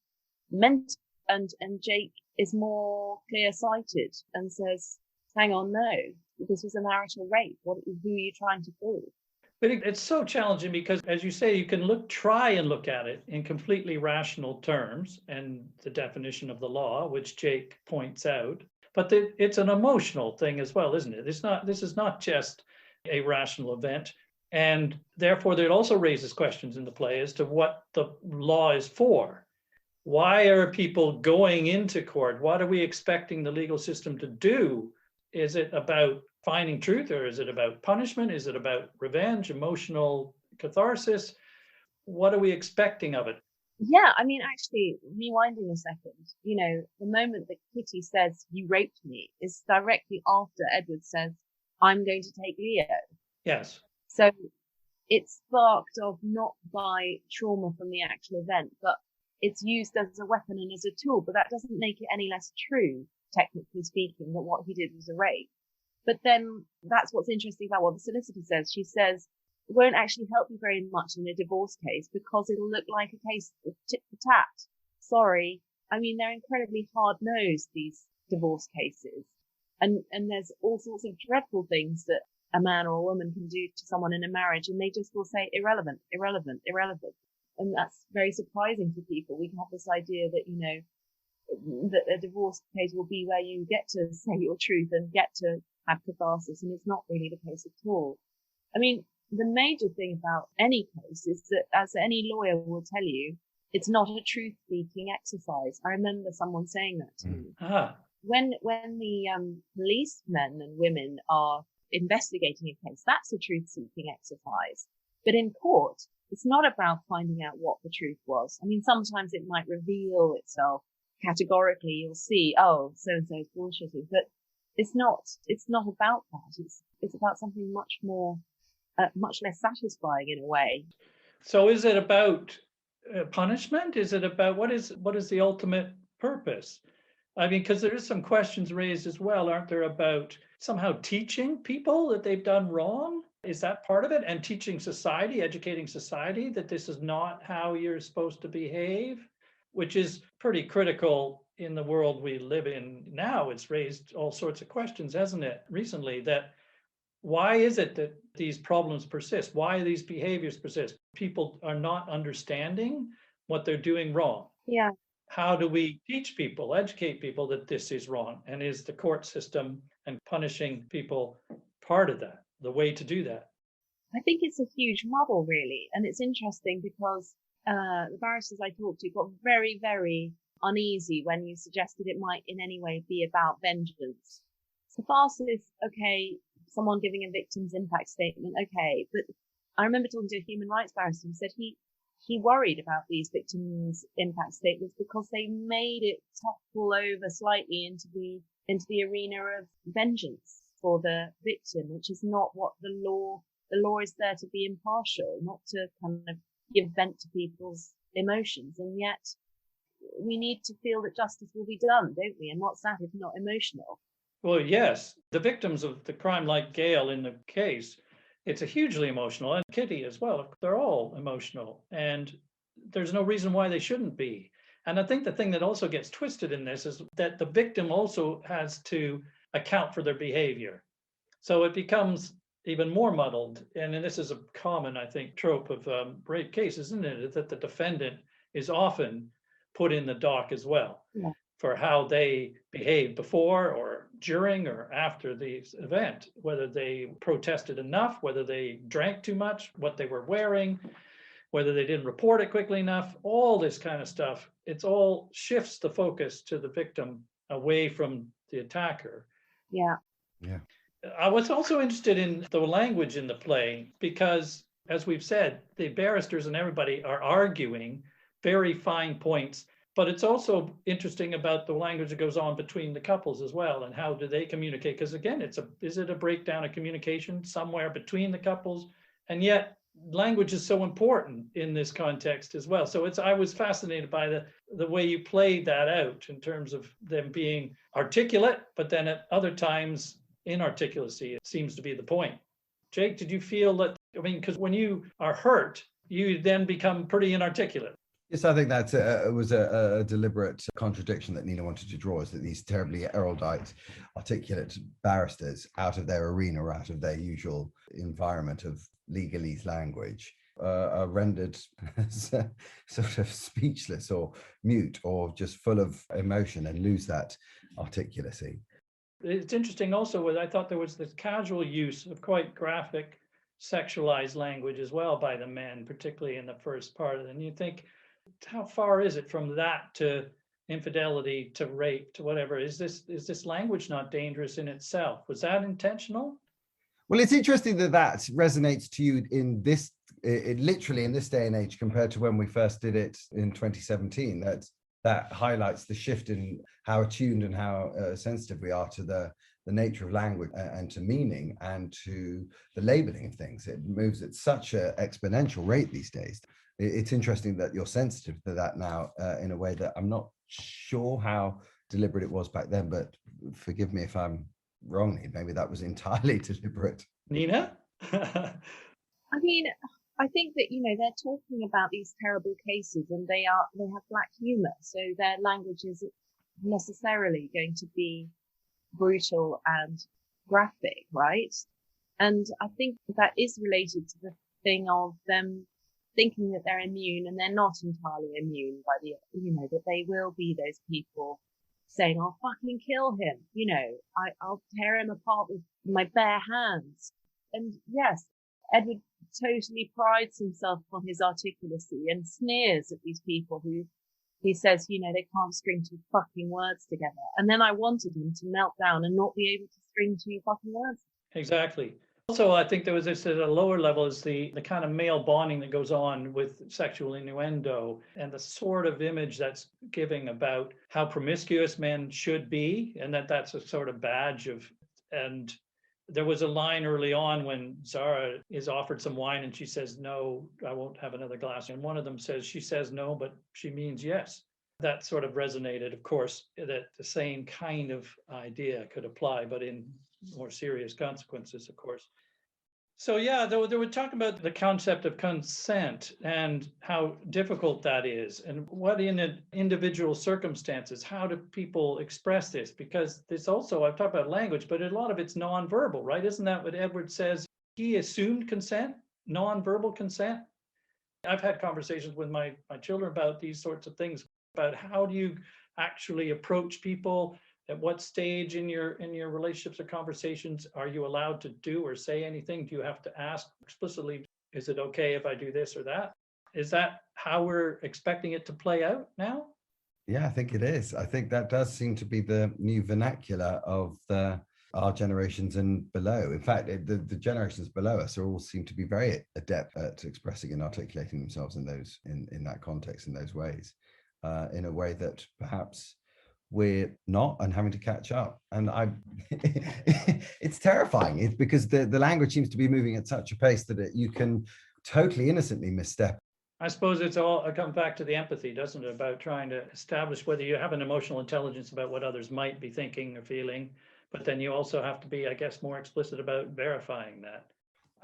mental. And Jake is more clear-sighted and says, hang on, no, this was a marital rape. Who are you trying to fool? But it's so challenging because, as you say, you can try and look at it in completely rational terms and the definition of the law, which Jake points out. But it's an emotional thing as well, isn't it? This is not just a rational event. And therefore, it also raises questions in the play as to what the law is for. Why are people going into court? What are we expecting the legal system to do? Is it about finding truth, or is it about punishment? Is it about revenge, emotional catharsis? What are we expecting of it? Yeah, I mean, actually, rewinding a second, the moment that Kitty says, you raped me, is directly after Edward says, I'm going to take Leo. Yes. So it's sparked off not by trauma from the actual event, but it's used as a weapon and as a tool. But that doesn't make it any less true, technically speaking, that what he did was a rape. But then that's what's interesting about what the solicitor says. She says, it won't actually help you very much in a divorce case because it'll look like a case of tit for tat. Sorry. I mean, they're incredibly hard-nosed, these divorce cases. And there's all sorts of dreadful things that a man or a woman can do to someone in a marriage, and they just will say irrelevant, irrelevant, irrelevant. And that's very surprising to people. We can have this idea that, that a divorce case will be where you get to say your truth and get to have catharsis, and it's not really the case at all. I mean, the major thing about any case is that, as any lawyer will tell you, it's not a truth-seeking exercise. I remember someone saying that to me. Ah. When the policemen and women are investigating a case, that's a truth-seeking exercise. But in court, it's not about finding out what the truth was. I mean, sometimes it might reveal itself categorically. You'll see, oh, so-and-so is bullshitting. But it's not about that. It's about something much more, much less satisfying in a way. So is it about punishment? Is it about what is the ultimate purpose? I mean, because there is some questions raised as well, aren't there, about somehow teaching people that they've done wrong? Is that part of it? And teaching society, educating society that this is not how you're supposed to behave, which is pretty critical in the world we live in now. It's raised all sorts of questions, hasn't it, recently, that why is it that these problems persist? Why these behaviors persist? People are not understanding what they're doing wrong. Yeah. how do we teach people, educate people that this is wrong? And is the court system and punishing people part of that, the way to do that? I think it's a huge model, really. And it's interesting because the barristers I talked to got very, very uneasy when you suggested it might in any way be about vengeance. So fast as, okay, someone giving a victim's impact statement, okay. But I remember talking to a human rights barrister who said he worried about these victims' impact statements because they made it topple over slightly into the arena of vengeance for the victim, which is not what the law is there to be impartial, not to kind of give vent to people's emotions. And yet we need to feel that justice will be done, don't we? And what's that if not emotional? Well, yes, the victims of the crime, like Gail in the case, it's a hugely emotional, and Kitty as well. They're all emotional, and there's no reason why they shouldn't be. And I think the thing that also gets twisted in this is that the victim also has to account for their behavior. So it becomes even more muddled. And this is a common, I think, trope of rape cases, isn't it? That the defendant is often put in the dock as well. Yeah. For how they behaved before or during or after the event, whether they protested enough, whether they drank too much, what they were wearing, whether they didn't report it quickly enough, all this kind of stuff. It's all shifts the focus to the victim away from the attacker. Yeah. Yeah. I was also interested in the language in the play because, as we've said, the barristers and everybody are arguing very fine points. But it's also interesting about the language that goes on between the couples as well, and how do they communicate? Because again, is it a breakdown of communication somewhere between the couples? And yet language is so important in this context as well. So I was fascinated by the way you played that out in terms of them being articulate, but then at other times inarticulacy, it seems to be the point. Jake, did you feel that, because when you are hurt, you then become pretty inarticulate. Yes, I think that was a deliberate contradiction that Nina wanted to draw, is that these terribly erudite, articulate barristers out of their arena, out of their usual environment of legalese language, are rendered sort of speechless or mute or just full of emotion and lose that articulacy. It's interesting also, I thought there was this casual use of quite graphic, sexualized language as well by the men, particularly in the first part of it. And you think, how far is it from that to infidelity, to rape, to whatever? Is this language not dangerous in itself? Was that intentional? Well, it's interesting that resonates to you in this, literally in this day and age, compared to when we first did it in 2017. That highlights the shift in how attuned and how sensitive we are to the nature of language and to meaning and to the labeling of things. It moves at such an exponential rate these days. It's interesting that you're sensitive to that now in a way that I'm not sure how deliberate it was back then, but forgive me if I'm wrong. Maybe that was entirely deliberate. Nina? I mean, I think that, they're talking about these terrible cases and they have black humor. So their language isn't necessarily going to be brutal and graphic, right? And I think that is related to the thing of them thinking that they're immune, and they're not entirely immune by that they will be those people saying, I'll fucking kill him. I'll tear him apart with my bare hands. And yes, Edward totally prides himself on his articulacy and sneers at these people who he says, they can't string two fucking words together. And then I wanted him to melt down and not be able to string two fucking words. Exactly. Also, I think there was this at a lower level is the kind of male bonding that goes on with sexual innuendo and the sort of image that's giving about how promiscuous men should be, and that's a sort of badge of. And there was a line early on when Zara is offered some wine and she says, no, I won't have another glass. And one of them says, she says no, but she means yes. That sort of resonated, of course, that the same kind of idea could apply, but in more serious consequences, of course. So yeah, they would talk about the concept of consent and how difficult that is, and what in individual circumstances, how do people express this? Because this also, I've talked about language, but a lot of it's nonverbal, right? Isn't that what Edward says? He assumed consent, nonverbal consent. I've had conversations with my children about these sorts of things. about how do you actually approach people? At what stage in your relationships or conversations are you allowed to do or say anything? Do you have to ask explicitly, is it okay if I do this or that? Is that how we're expecting it to play out now? Yeah, I think it is. I think that does seem to be the new vernacular of our generations and below. In fact, the generations below us are all seem to be very adept at expressing and articulating themselves in that context, in those ways, in a way that perhaps we're not, and having to catch up. And it's terrifying. It's because the language seems to be moving at such a pace that you can totally innocently misstep. I suppose it comes back to the empathy, doesn't it? About trying to establish whether you have an emotional intelligence about what others might be thinking or feeling, but then you also have to be, I guess, more explicit about verifying that.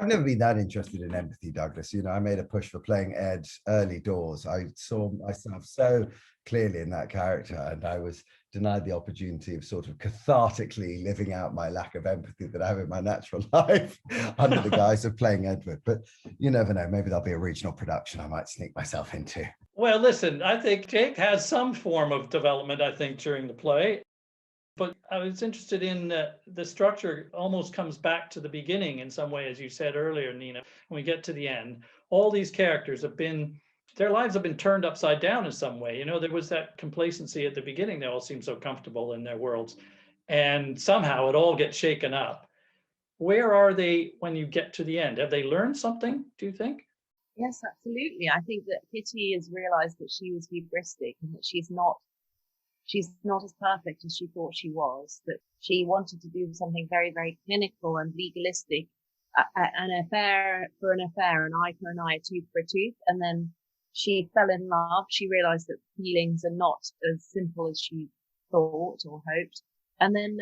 I've never been that interested in empathy, Douglas. I made a push for playing Ed early doors. I saw myself so clearly in that character, and I was denied the opportunity of sort of cathartically living out my lack of empathy that I have in my natural life under the guise of playing Edward. But you never know, maybe there'll be a regional production I might sneak myself into. Well, listen, I think Jake has some form of development, I think, during the play. But I was interested in the structure almost comes back to the beginning in some way, as you said earlier, Nina. When we get to the end, all these characters their lives have been turned upside down in some way. There was that complacency at the beginning. They all seem so comfortable in their worlds. And somehow it all gets shaken up. Where are they when you get to the end? Have they learned something, do you think? Yes, absolutely. I think that Kitty has realized that she was hubristic and that she's not as perfect as she thought she was, that she wanted to do something very, very clinical and legalistic, an affair for an affair, an eye for an eye, a tooth for a tooth. And then she fell in love. She realized that feelings are not as simple as she thought or hoped. And then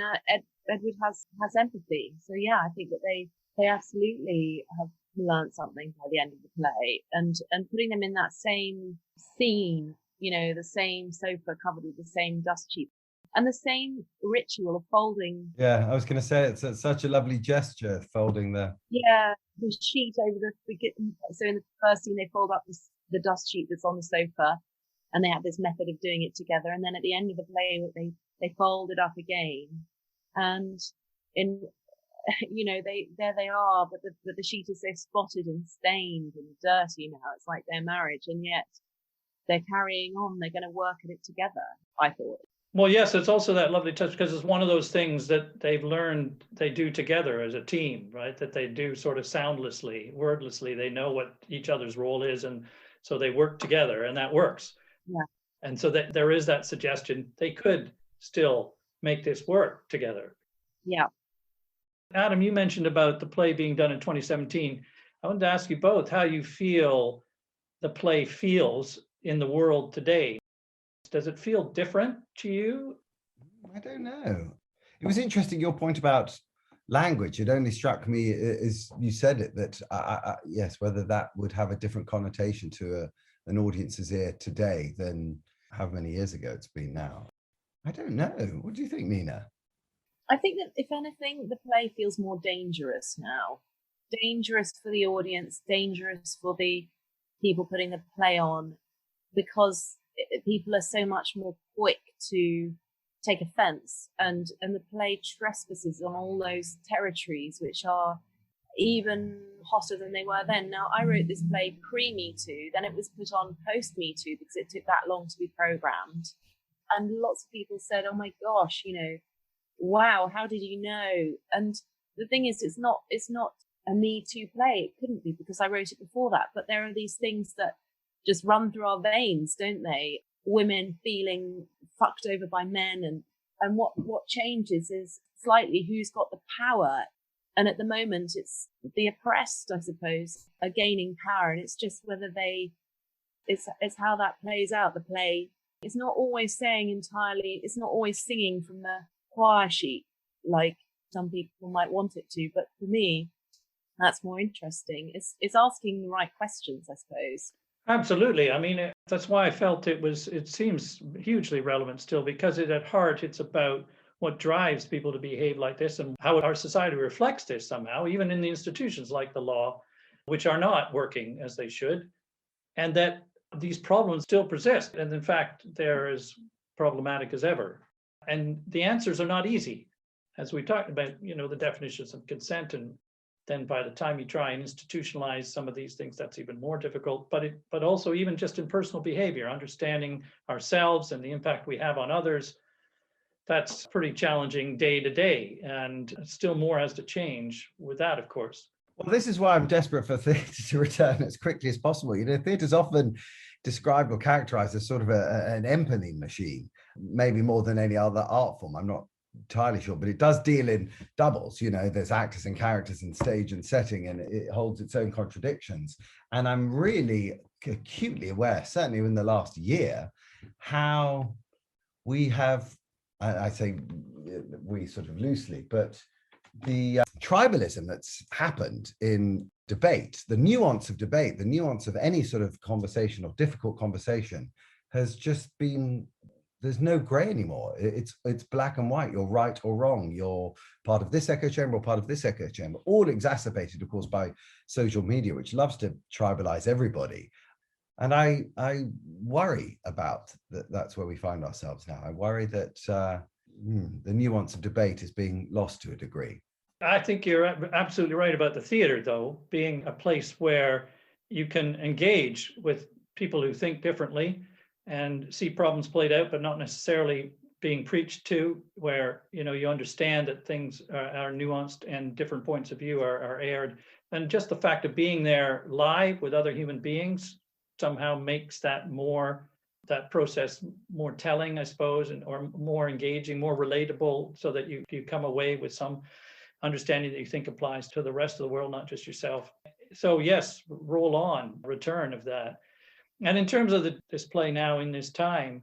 Edward has empathy. So yeah, I think that they absolutely have learned something by the end of the play, and putting them in that same scene, the same sofa covered with the same dust sheet and the same ritual of folding. Yeah, I was going to say it's such a lovely gesture, folding the sheet over so in the first scene they fold up the dust sheet that's on the sofa, and they have this method of doing it together, and then at the end of the play they fold it up again, and there they are, but the sheet is so spotted and stained and dirty now. It's like their marriage, and yet they're carrying on. They're going to work at it together, I thought. Well, yes, it's also that lovely touch because it's one of those things that they've learned they do together as a team, right? That they do sort of soundlessly, wordlessly. They know what each other's role is, and so they work together, and that works. Yeah. And so that there is that suggestion they could still make this work together. Yeah. Adam, you mentioned about the play being done in 2017. I wanted to ask you both how you feel the play feels in the world today. Does it feel different to you? I don't know. It was interesting, your point about language. It only struck me as you said it that, yes, whether that would have a different connotation to an audience's ear today than how many years ago it's been now. I don't know. What do you think, Nina? I think that, if anything, the play feels more dangerous now. Dangerous for the audience, dangerous for the people putting the play on, because people are so much more quick to take offense, and the play trespasses on all those territories which are even hotter than they were then. Now, I wrote this play pre-Me Too, then it was put on post-Me Too because it took that long to be programmed. And lots of people said, oh my gosh, wow, how did you know? And the thing is, it's not a Me Too play. It couldn't be because I wrote it before that. But there are these things that just run through our veins, don't they? Women feeling fucked over by men, and what changes is slightly who's got the power. And at the moment, it's the oppressed, I suppose, are gaining power, and it's just whether it's how that plays out. The play, it's not always saying entirely, it's not always singing from the choir sheet like some people might want it to, but for me, that's more interesting. It's asking the right questions, I suppose. Absolutely. I mean, that's why I felt it seems hugely relevant still, because at heart, it's about what drives people to behave like this and how our society reflects this somehow, even in the institutions like the law, which are not working as they should. And that these problems still persist. And in fact, they're as problematic as ever. And the answers are not easy. As we talked about, the definitions of consent, and then by the time you try and institutionalize some of these things, that's even more difficult. But also even just in personal behavior, understanding ourselves and the impact we have on others, that's pretty challenging day to day. And still more has to change with that, of course. Well, this is why I'm desperate for theatre to return as quickly as possible. Theatre's often described or characterized as sort of an empathy machine, maybe more than any other art form. I'm not entirely sure, but it does deal in doubles. There's actors and characters and stage and setting, and it holds its own contradictions. And I'm really acutely aware, certainly in the last year, how we have, I say we sort of loosely, but the tribalism that's happened in debate, the nuance of debate, the nuance of any sort of conversation or difficult conversation has just been, there's no gray anymore. It's black and white. You're right or wrong. You're part of this echo chamber or part of this echo chamber, all exacerbated, of course, by social media, which loves to tribalize everybody. And I worry about that. That's where we find ourselves now. I worry that the nuance of debate is being lost to a degree. I think you're absolutely right about the theater, though, being a place where you can engage with people who think differently and see problems played out, but not necessarily being preached to, where you understand that things are nuanced and different points of view are aired. And just the fact of being there live with other human beings somehow makes that process more telling, I suppose, or more engaging, more relatable, so that you come away with some understanding that you think applies to the rest of the world, not just yourself. So yes, roll on, return of that. And in terms of this play now in this time,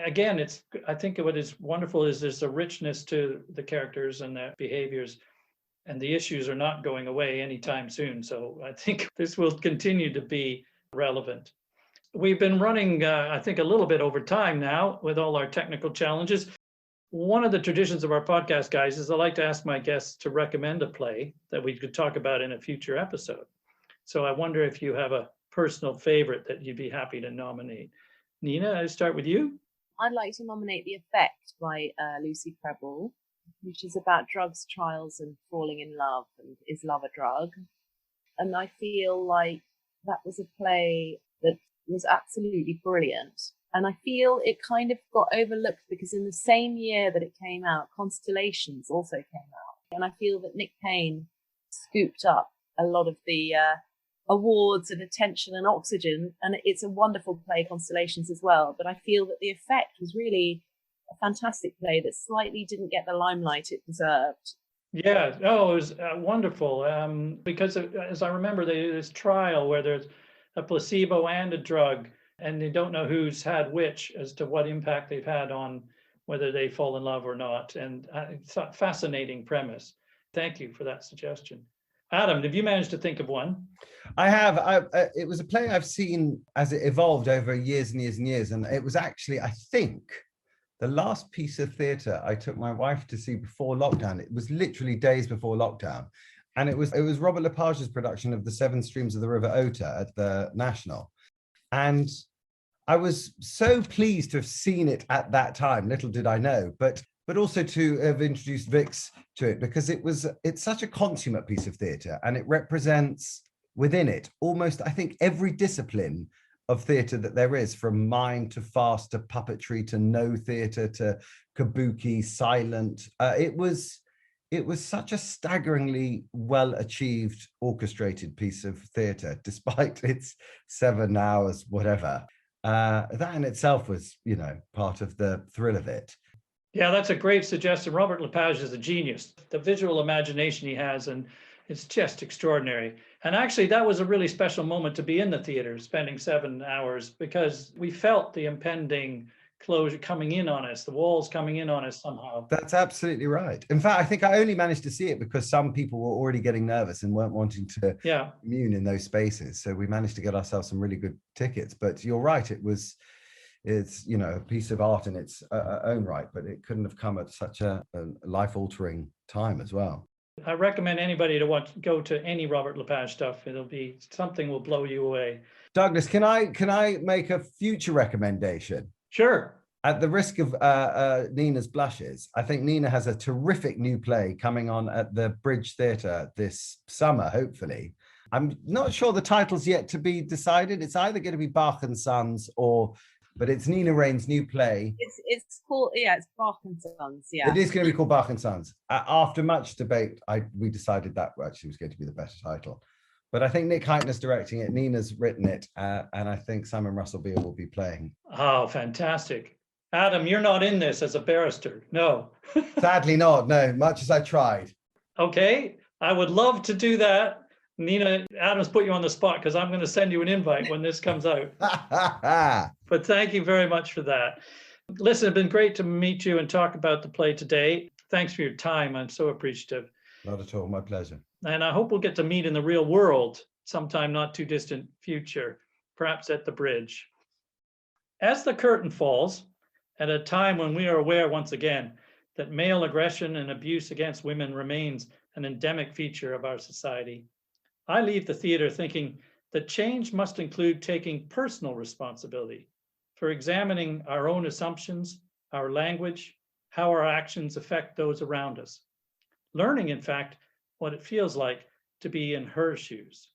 again, I think what is wonderful is there's a richness to the characters and their behaviors, and the issues are not going away anytime soon. So I think this will continue to be relevant. We've been running, I think, a little bit over time now with all our technical challenges. One of the traditions of our podcast, guys, is I like to ask my guests to recommend a play that we could talk about in a future episode. So I wonder if you have a personal favorite that you'd be happy to nominate. Nina, I start with you. I'd like to nominate The Effect by Lucy Preble, which is about drugs, trials, and falling in love, and is love a drug? And I feel like that was a play that was absolutely brilliant. And I feel it kind of got overlooked because in the same year that it came out, Constellations also came out. And I feel that Nick Payne scooped up a lot of the awards and attention and oxygen. And it's a wonderful play, Constellations, as well. But I feel that The Effect was really a fantastic play that slightly didn't get the limelight it deserved. Yeah, it was wonderful. Because as I remember, there's trial where there's a placebo and a drug, and they don't know who's had which as to what impact they've had on whether they fall in love or not. And it's a fascinating premise. Thank you for that suggestion. Adam, have you managed to think of one? I have. It was a play I've seen as it evolved over years and years and years. And it was actually, I think, the last piece of theatre I took my wife to see before lockdown. It was literally days before lockdown. And it was Robert Lepage's production of The Seven Streams of the River Ota at the National. And I was so pleased to have seen it at that time, little did I know, but also to have introduced Vix to it, because it's such a consummate piece of theatre, and it represents within it almost, I think, every discipline of theatre that there is, from mime to farce to puppetry to no theatre to kabuki, silent. It was such a staggeringly well achieved orchestrated piece of theatre, despite its 7 hours, whatever. That in itself was, part of the thrill of it. Yeah, that's a great suggestion. Robert Lepage is a genius. The visual imagination he has, and it's just extraordinary. And actually, that was a really special moment to be in the theater, spending 7 hours, because we felt the impending closure coming in on us, the walls coming in on us somehow. That's absolutely right. In fact, I think I only managed to see it because some people were already getting nervous and weren't wanting to commune in those spaces. So we managed to get ourselves some really good tickets. But you're right, it's a piece of art in its own right, but it couldn't have come at such a life-altering time as well. I recommend anybody to go to any Robert Lepage stuff. It'll be something will blow you away. Douglas, can I make a future recommendation? Sure. At the risk of Nina's blushes, I think Nina has a terrific new play coming on at the Bridge Theatre this summer, hopefully. I'm not sure the title's yet to be decided. It's either going to be Bach and Sons but it's Nina Raine's new play. It's called, it's Bach and Sons, yeah. It is going to be called Bach and Sons. After much debate, we decided that actually was going to be the better title. But I think Nick Heitner's directing it, Nina's written it, and I think Simon Russell Beale will be playing. Oh, fantastic. Adam, you're not in this as a barrister, no. Sadly not, no, much as I tried. Okay, I would love to do that. Nina, Adam's put you on the spot because I'm going to send you an invite when this comes out. But thank you very much for that. Listen, it's been great to meet you and talk about the play today. Thanks for your time. I'm so appreciative. Not at all, my pleasure. And I hope we'll get to meet in the real world sometime not too distant future, perhaps at the Bridge. As the curtain falls, at a time when we are aware once again that male aggression and abuse against women remains an endemic feature of our society, I leave the theater thinking that change must include taking personal responsibility for examining our own assumptions, our language, how our actions affect those around us. Learning, in fact, what it feels like to be in her shoes.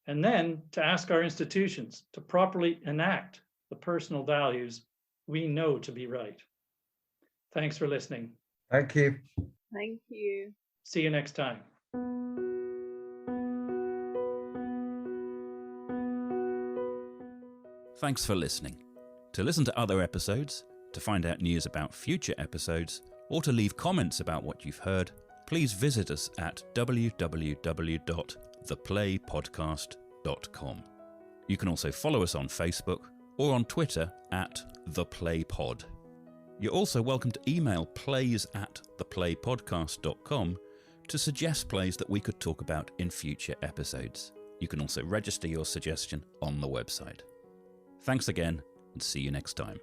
And then to ask our institutions to properly enact the personal values we know to be right. Thanks for listening. Thank you. Thank you. See you next time. Thanks for listening. To listen to other episodes, to find out news about future episodes, or to leave comments about what you've heard, please visit us at www.theplaypodcast.com. You can also follow us on Facebook or on Twitter at theplaypod. You're also welcome to email plays@theplaypodcast.com to suggest plays that we could talk about in future episodes. You can also register your suggestion on the website. Thanks again, and see you next time.